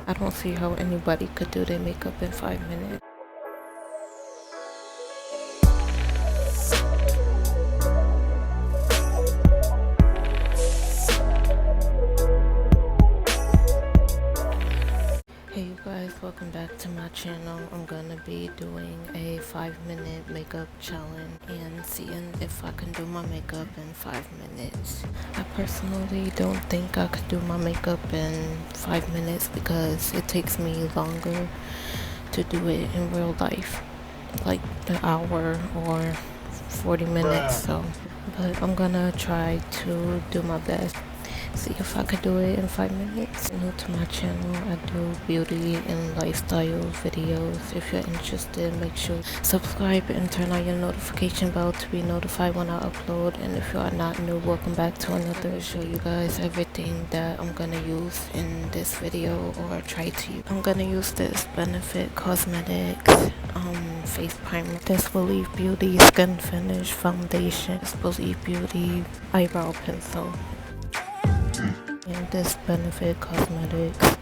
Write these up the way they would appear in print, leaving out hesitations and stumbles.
I don't see how anybody could do their makeup in 5 minutes. Hey you guys, welcome back to my channel. I'm gonna be doing a 5-minute makeup challenge and seeing if I can do my makeup in 5 minutes. I personally don't think I could do my makeup in 5 minutes because it takes me longer to do it in real life, like an hour or 40 minutes. But I'm gonna try to do my best. See if I could do it in 5 minutes. New to my channel, I do beauty and lifestyle videos. If you're interested, make sure subscribe and turn on your notification bell to be notified when I upload. And if you are not new, welcome back to another. Show you guys everything that I'm gonna use in this video or try to use. I'm gonna use this Benefit Cosmetics face primer, this Believe Beauty skin finish foundation, this Believe Beauty eyebrow pencil, and this Benefit Cosmetics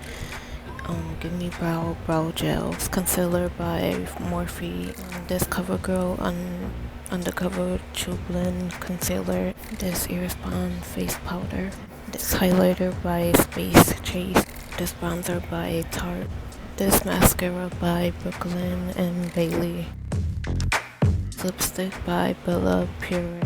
Give Me brow gels, concealer by Morphe, this CoverGirl Undercover True Blend concealer, this Irrespond face powder, this highlighter by Space Chase, this bronzer by Tarte, this mascara by Brooklyn and Bailey, lipstick by Bella Pure.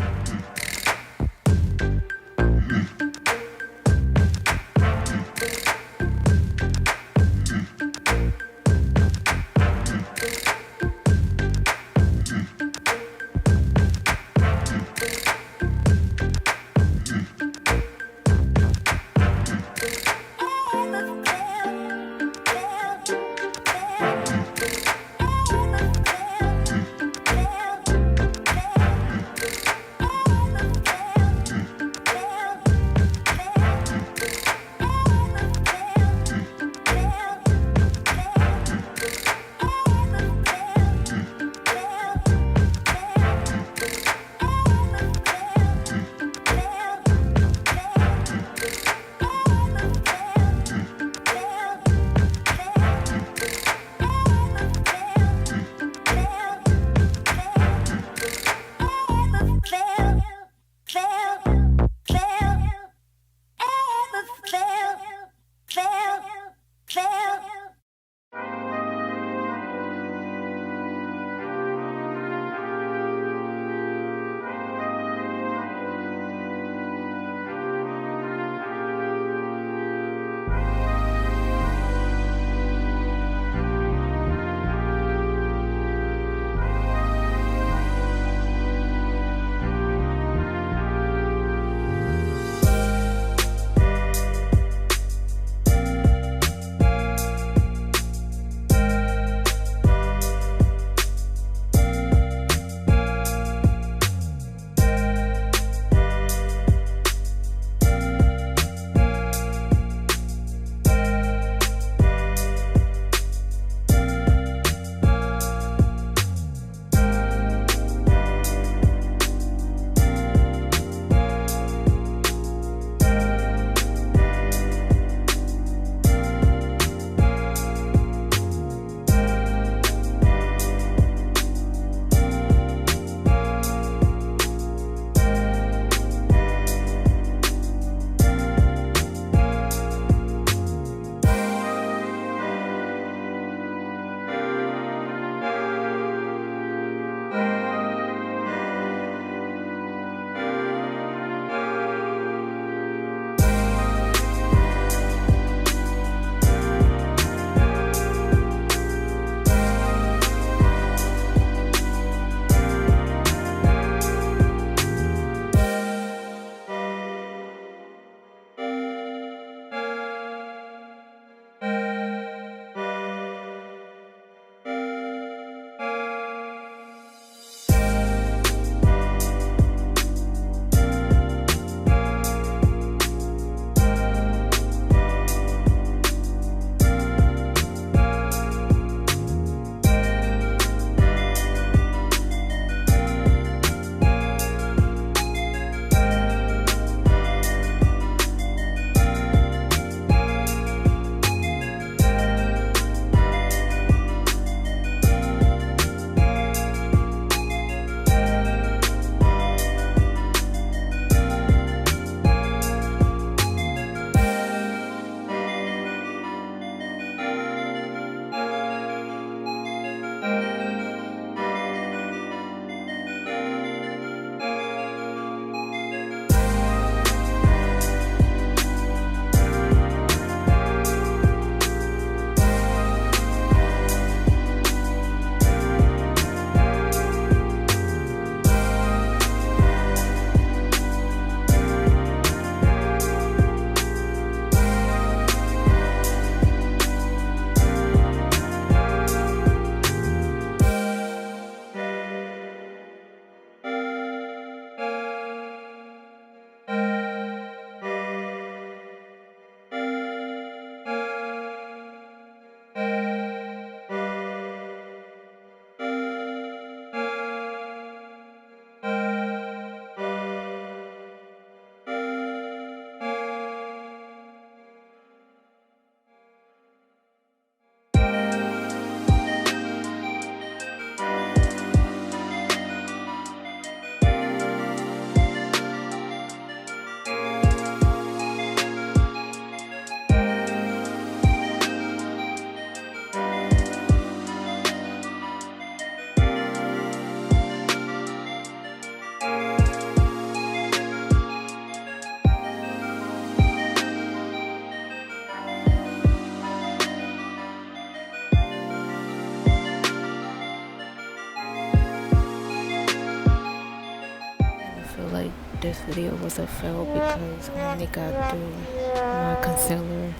this video was a fail because I only got through my concealer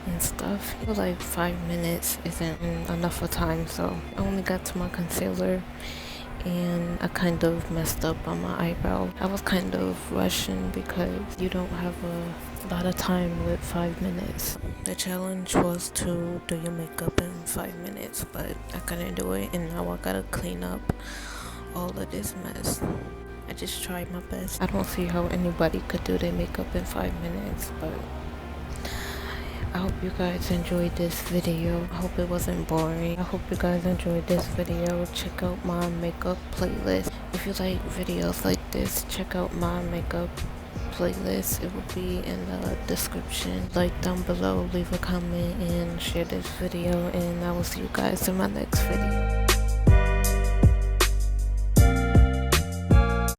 and stuff. I feel like 5 minutes isn't enough of time, so I only got to my concealer and I kind of messed up on my eyebrow. I was kind of rushing because you don't have a lot of time with 5 minutes. The challenge was to do your makeup in 5 minutes, but I couldn't do it, and now I gotta clean up all of this mess. I just tried my best. I don't see how anybody could do their makeup in 5 minutes, but I hope you guys enjoyed this video. I hope it wasn't boring. I hope you guys enjoyed this video. Check out my makeup playlist. If you like videos like this, check out my makeup playlist. It will be in the description. Like down below, leave a comment and share this video, and I will see you guys in my next video.